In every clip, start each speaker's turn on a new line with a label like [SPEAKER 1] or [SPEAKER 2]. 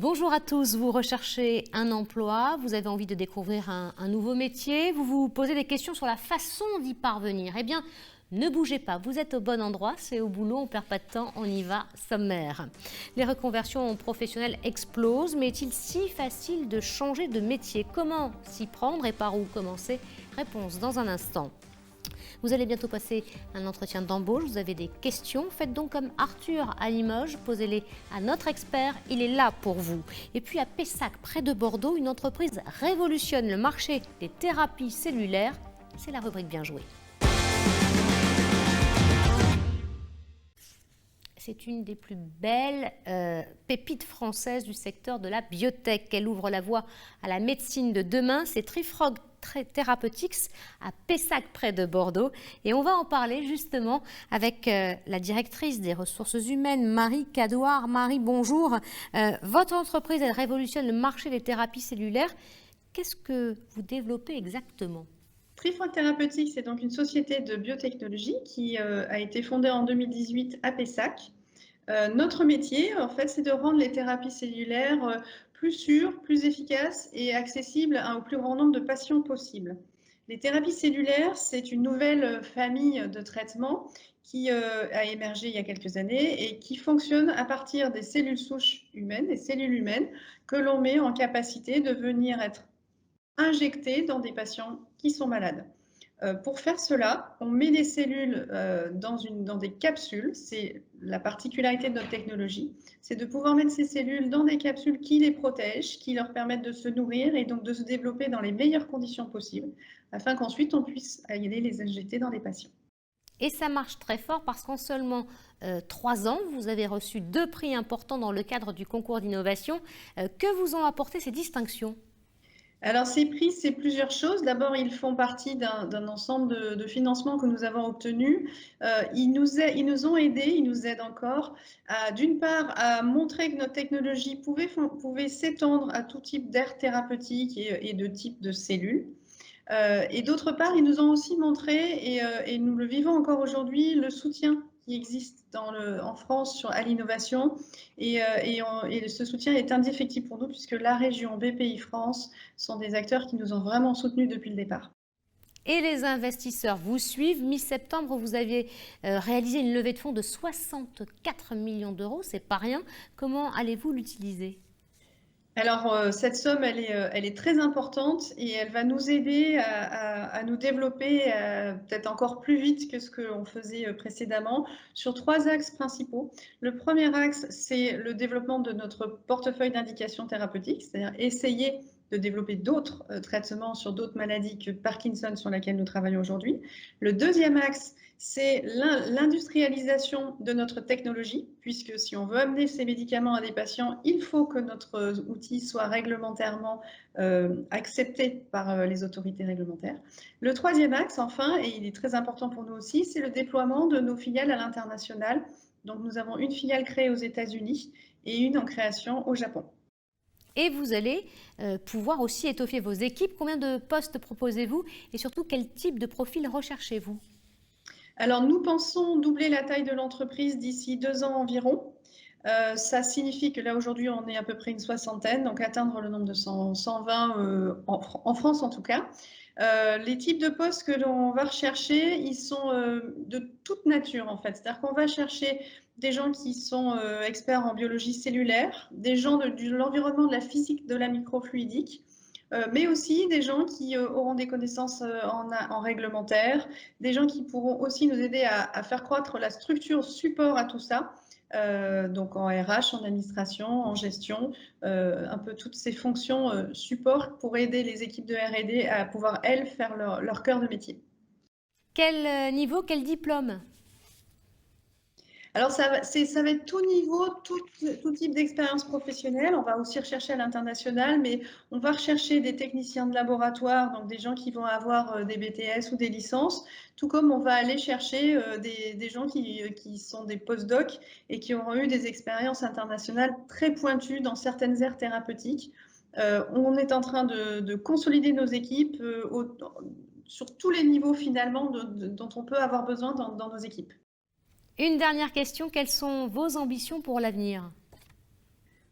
[SPEAKER 1] Bonjour à tous, vous recherchez un emploi, vous avez envie de découvrir un nouveau métier, vous vous posez des questions sur la façon d'y parvenir. Eh bien, ne bougez pas, vous êtes au bon endroit, c'est au boulot, on ne perd pas de temps, on y va sommaire. Les reconversions professionnelles explosent, mais est-il si facile de changer de métier? Comment s'y prendre et par où commencer? Réponse dans un instant. Vous allez bientôt passer un entretien d'embauche, vous avez des questions, faites donc comme Arthur à Limoges, posez-les à notre expert, il est là pour vous. Et puis à Pessac, près de Bordeaux, une entreprise révolutionne le marché des thérapies cellulaires, c'est la rubrique Bien joué. C'est une des plus belles pépites françaises du secteur de la biotech. Elle ouvre la voie à la médecine de demain. C'est Trifrog Therapeutics à Pessac, près de Bordeaux. Et on va en parler justement avec la directrice des ressources humaines, Marie Cadouard. Marie, bonjour. Votre entreprise, elle révolutionne le marché des thérapies cellulaires. Qu'est-ce que vous développez exactement ?
[SPEAKER 2] Trifrog Therapeutics, c'est donc une société de biotechnologie qui a été fondée en 2018 à Pessac. Notre métier, en fait, c'est de rendre les thérapies cellulaires plus sûres, plus efficaces et accessibles au plus grand nombre de patients possible. Les thérapies cellulaires, c'est une nouvelle famille de traitements qui a émergé il y a quelques années et qui fonctionne à partir des cellules souches humaines, des cellules humaines que l'on met en capacité de venir être injectées dans des patients qui sont malades. Pour faire cela, on met les cellules dans des capsules. C'est la particularité de notre technologie, c'est de pouvoir mettre ces cellules dans des capsules qui les protègent, qui leur permettent de se nourrir et donc de se développer dans les meilleures conditions possibles, afin qu'ensuite on puisse aller les injecter dans les patients.
[SPEAKER 1] Et ça marche très fort parce qu'en seulement 3 ans, vous avez reçu 2 prix importants dans le cadre du concours d'innovation. Que vous ont apporté ces distinctions ?
[SPEAKER 2] Alors, ces prix, c'est plusieurs choses. D'abord, ils font partie d'un ensemble de financements que nous avons obtenus. Ils nous ont aidés, ils nous aident encore, d'une part, à montrer que notre technologie pouvait s'étendre à tout type d'aires thérapeutiques et de type de cellules. Et d'autre part, ils nous ont aussi montré, et nous le vivons encore aujourd'hui, le soutien qui existe en France à l'innovation. Et ce soutien est indéfectible pour nous, puisque la région BPI France sont des acteurs qui nous ont vraiment soutenus depuis le départ.
[SPEAKER 1] Et les investisseurs vous suivent. Mi-septembre, vous aviez réalisé une levée de fonds de 64 millions d'euros, c'est pas rien. Comment allez-vous l'utiliser ?
[SPEAKER 2] Alors, cette somme, elle est très importante et elle va nous aider à nous développer peut-être encore plus vite que ce qu'on faisait précédemment sur 3 axes principaux. Le premier axe, c'est le développement de notre portefeuille d'indications thérapeutiques, c'est-à-dire essayer de développer d'autres traitements sur d'autres maladies que Parkinson sur laquelle nous travaillons aujourd'hui. Le deuxième axe, c'est l'industrialisation de notre technologie, puisque si on veut amener ces médicaments à des patients, il faut que notre outil soit réglementairement accepté par les autorités réglementaires. Le troisième axe, enfin, et il est très important pour nous aussi, c'est le déploiement de nos filiales à l'international. Donc nous avons une filiale créée aux États-Unis et une en création au Japon.
[SPEAKER 1] Et vous allez pouvoir aussi étoffer vos équipes. Combien de postes proposez-vous et surtout quel type de profil recherchez-vous ?
[SPEAKER 2] Alors, nous pensons doubler la taille de l'entreprise d'ici 2 ans environ. Ça signifie que là, aujourd'hui, on est à peu près une soixantaine, donc atteindre le nombre de 120 en France en tout cas. Les types de postes que l'on va rechercher, ils sont de toute nature en fait. C'est-à-dire qu'on va chercher des gens qui sont experts en biologie cellulaire, des gens de l'environnement de la physique de la microfluidique, mais aussi des gens qui auront des connaissances en réglementaire, des gens qui pourront aussi nous aider à faire croître la structure support à tout ça, donc en RH, en administration, en gestion, un peu toutes ces fonctions support pour aider les équipes de R&D à pouvoir, elles, faire leur cœur de métier.
[SPEAKER 1] Quel niveau, quel diplôme ?
[SPEAKER 2] Alors, ça va être tout niveau, tout type d'expérience professionnelle. On va aussi rechercher à l'international, mais on va rechercher des techniciens de laboratoire, donc des gens qui vont avoir des BTS ou des licences, tout comme on va aller chercher des gens qui sont des post-docs et qui auront eu des expériences internationales très pointues dans certaines aires thérapeutiques. On est en train de consolider nos équipes sur tous les niveaux finalement dont on peut avoir besoin dans nos équipes.
[SPEAKER 1] Une dernière question, quelles sont vos ambitions pour l'avenir ?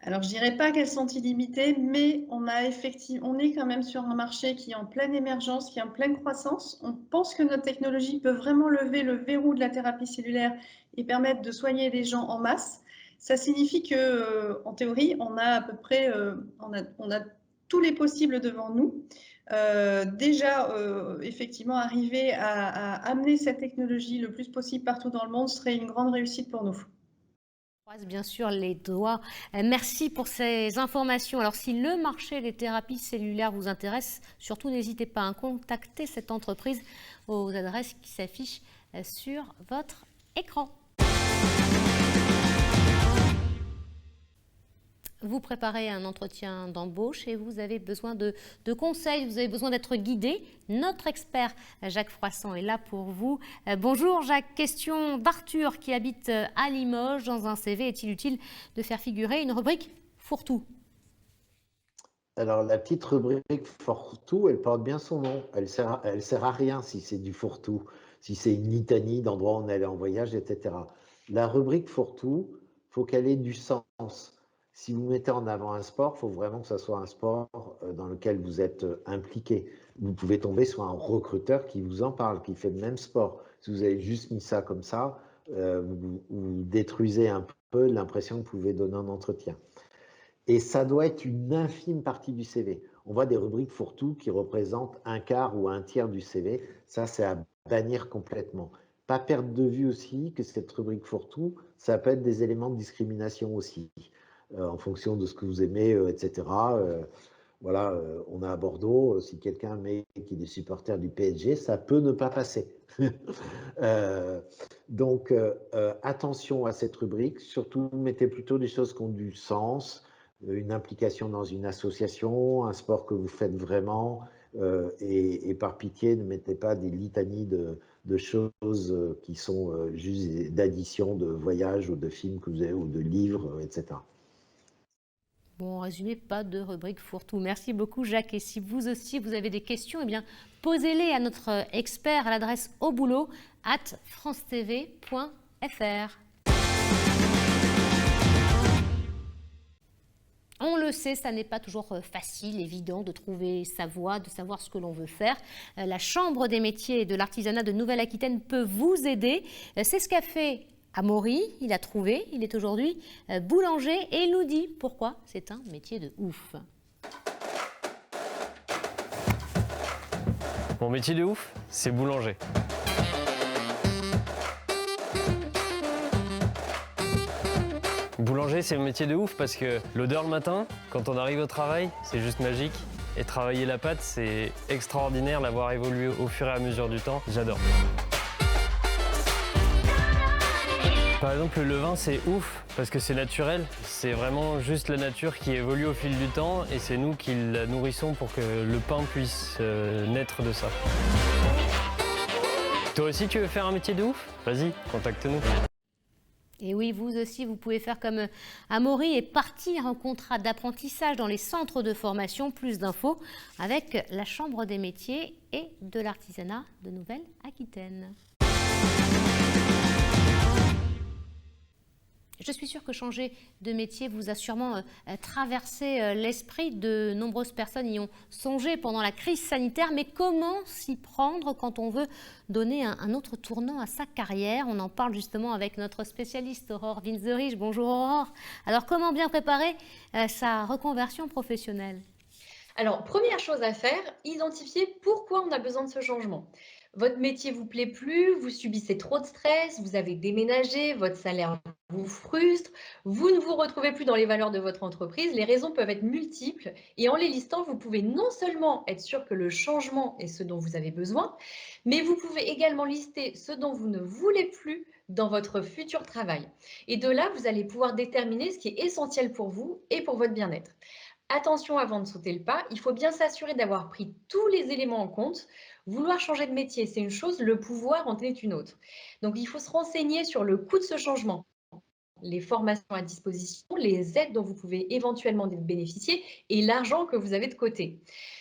[SPEAKER 2] Alors, je dirais pas qu'elles sont illimitées, mais on est quand même sur un marché qui est en pleine émergence, qui est en pleine croissance. On pense que notre technologie peut vraiment lever le verrou de la thérapie cellulaire et permettre de soigner les gens en masse. Ça signifie que, en théorie, on a à peu près, on a tous les possibles devant nous. Déjà, effectivement, arriver à amener cette technologie le plus possible partout dans le monde serait une grande réussite pour nous.
[SPEAKER 1] Croise bien sûr les doigts. Merci pour ces informations. Alors, si le marché des thérapies cellulaires vous intéresse, surtout n'hésitez pas à contacter cette entreprise aux adresses qui s'affichent sur votre écran. Vous préparez un entretien d'embauche et vous avez besoin de conseils, vous avez besoin d'être guidé. Notre expert Jacques Froissant est là pour vous. Bonjour Jacques, question d'Arthur qui habite à Limoges. Dans un CV, est-il utile de faire figurer une rubrique fourre-tout?
[SPEAKER 3] Alors, la petite rubrique fourre-tout, elle porte bien son nom. Elle sert à rien si c'est du fourre-tout, si c'est une litanie d'endroits où on allait en voyage, etc. La rubrique fourre-tout, faut qu'elle ait du sens. Si vous mettez en avant un sport, il faut vraiment que ce soit un sport dans lequel vous êtes impliqué. Vous pouvez tomber sur un recruteur qui vous en parle, qui fait le même sport. Si vous avez juste mis ça comme ça, vous détruisez un peu l'impression que vous pouvez donner en entretien. Et ça doit être une infime partie du CV. On voit des rubriques fourre-tout qui représentent un quart ou un tiers du CV. Ça, c'est à bannir complètement. Pas perdre de vue aussi que cette rubrique fourre-tout, ça peut être des éléments de discrimination aussi, en fonction de ce que vous aimez, etc. Voilà, on a à Bordeaux, si quelqu'un met qu'il est supporter du PSG, ça peut ne pas passer. Donc, attention à cette rubrique. Surtout, mettez plutôt des choses qui ont du sens, une implication dans une association, un sport que vous faites vraiment, et par pitié, ne mettez pas des litanies de choses qui sont juste d'addition de voyages ou de films que vous avez, ou de livres, etc.
[SPEAKER 1] Bon, en résumé, pas de rubrique fourre-tout. Merci beaucoup Jacques. Et si vous aussi, vous avez des questions, eh bien, posez-les à notre expert à l'adresse auboulot@francetv.fr. On le sait, ça n'est pas toujours facile, évident de trouver sa voie, de savoir ce que l'on veut faire. La Chambre des métiers et de l'artisanat de Nouvelle-Aquitaine peut vous aider. C'est ce qu'a fait Amaury, il a trouvé, il est aujourd'hui boulanger et il nous dit pourquoi c'est un métier de ouf.
[SPEAKER 4] Mon métier de ouf, c'est boulanger. Boulanger, c'est un métier de ouf parce que l'odeur le matin, quand on arrive au travail, c'est juste magique. Et travailler la pâte, c'est extraordinaire, la voir évoluer au fur et à mesure du temps, j'adore. Par exemple, le levain, c'est ouf parce que c'est naturel. C'est vraiment juste la nature qui évolue au fil du temps et c'est nous qui la nourrissons pour que le pain puisse naître de ça. Toi aussi, tu veux faire un métier de ouf? Vas-y, contacte-nous.
[SPEAKER 1] Et oui, vous aussi, vous pouvez faire comme Amaury et partir en contrat d'apprentissage dans les centres de formation. Plus d'infos avec la Chambre des métiers et de l'artisanat de Nouvelle-Aquitaine. Je suis sûre que changer de métier vous a sûrement traversé l'esprit. De nombreuses personnes y ont songé pendant la crise sanitaire. Mais comment s'y prendre quand on veut donner un autre tournant à sa carrière? On en parle justement avec notre spécialiste Aurore Winzerich. Bonjour Aurore. Alors comment bien préparer sa reconversion professionnelle?
[SPEAKER 5] Alors, première chose à faire, identifier pourquoi on a besoin de ce changement. Votre métier vous plaît plus, vous subissez trop de stress, vous avez déménagé, votre salaire vous frustre, vous ne vous retrouvez plus dans les valeurs de votre entreprise. Les raisons peuvent être multiples et en les listant, vous pouvez non seulement être sûr que le changement est ce dont vous avez besoin, mais vous pouvez également lister ce dont vous ne voulez plus dans votre futur travail. Et de là, vous allez pouvoir déterminer ce qui est essentiel pour vous et pour votre bien-être. Attention avant de sauter le pas, il faut bien s'assurer d'avoir pris tous les éléments en compte. Vouloir changer de métier, c'est une chose, le pouvoir en est une autre. Donc, il faut se renseigner sur le coût de ce changement. les formations à disposition, les aides dont vous pouvez éventuellement bénéficier et l'argent que vous avez de côté.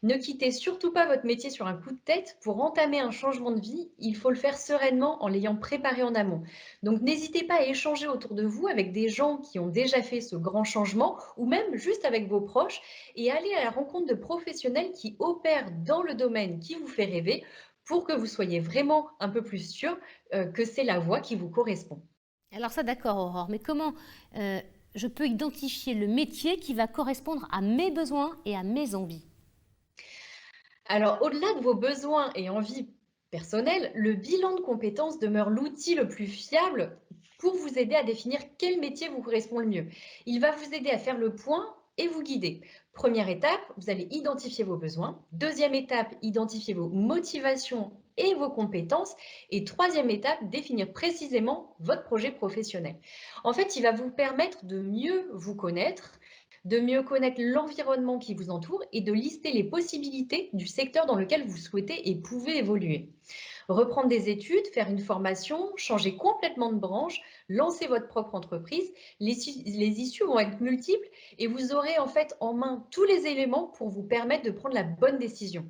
[SPEAKER 5] Ne quittez surtout pas votre métier sur un coup de tête. Pour entamer un changement de vie, il faut le faire sereinement en l'ayant préparé en amont. Donc n'hésitez pas à échanger autour de vous avec des gens qui ont déjà fait ce grand changement ou même juste avec vos proches et aller à la rencontre de professionnels qui opèrent dans le domaine qui vous fait rêver pour que vous soyez vraiment un peu plus sûr que c'est la voie qui vous correspond.
[SPEAKER 1] Alors ça, d'accord, Aurore, mais comment je peux identifier le métier qui va correspondre à mes besoins et à mes envies?
[SPEAKER 5] Alors, au-delà de vos besoins et envies personnelles, le bilan de compétences demeure l'outil le plus fiable pour vous aider à définir quel métier vous correspond le mieux. Il va vous aider à faire le point et vous guider. Première étape, vous allez identifier vos besoins. Deuxième étape, identifier vos motivations et vos compétences. Et troisième étape, définir précisément votre projet professionnel. En fait, il va vous permettre de mieux vous connaître, de mieux connaître l'environnement qui vous entoure et de lister les possibilités du secteur dans lequel vous souhaitez et pouvez évoluer. Reprendre des études, faire une formation, changer complètement de branche, lancer votre propre entreprise, les issues vont être multiples et vous aurez en fait en main tous les éléments pour vous permettre de prendre la bonne décision.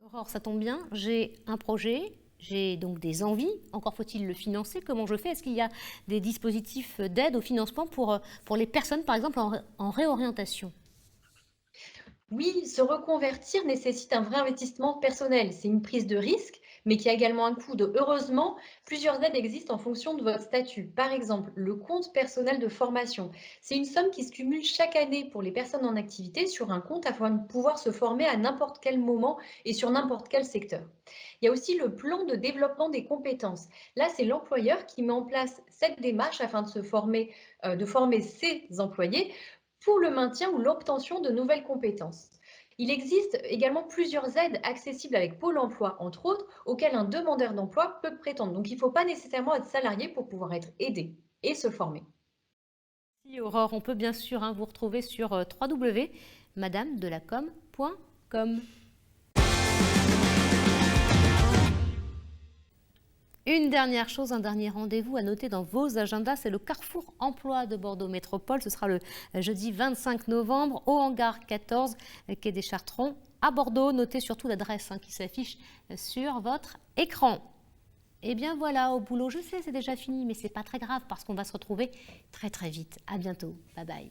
[SPEAKER 1] Aurore, ça tombe bien, j'ai un projet, j'ai donc des envies, encore faut-il le financer, comment je fais? Est-ce qu'il y a des dispositifs d'aide au financement pour les personnes, par exemple, en réorientation?
[SPEAKER 5] Oui, se reconvertir nécessite un vrai investissement personnel. C'est une prise de risque, mais qui a également un coût. Heureusement, plusieurs aides existent en fonction de votre statut. Par exemple, le compte personnel de formation. C'est une somme qui se cumule chaque année pour les personnes en activité sur un compte afin de pouvoir se former à n'importe quel moment et sur n'importe quel secteur. Il y a aussi le plan de développement des compétences. Là, c'est l'employeur qui met en place cette démarche afin de former ses employés pour le maintien ou l'obtention de nouvelles compétences. Il existe également plusieurs aides accessibles avec Pôle emploi, entre autres, auxquelles un demandeur d'emploi peut prétendre. Donc, il ne faut pas nécessairement être salarié pour pouvoir être aidé et se former.
[SPEAKER 1] Si, Aurore, on peut bien sûr vous retrouver sur www.madamedelacom.com. Une dernière chose, un dernier rendez-vous à noter dans vos agendas, c'est le Carrefour Emploi de Bordeaux Métropole. Ce sera le jeudi 25 novembre au hangar 14, quai des Chartrons à Bordeaux. Notez surtout l'adresse qui s'affiche sur votre écran. Et bien voilà, au boulot, je sais, c'est déjà fini, mais c'est pas très grave parce qu'on va se retrouver très très vite. À bientôt. Bye bye.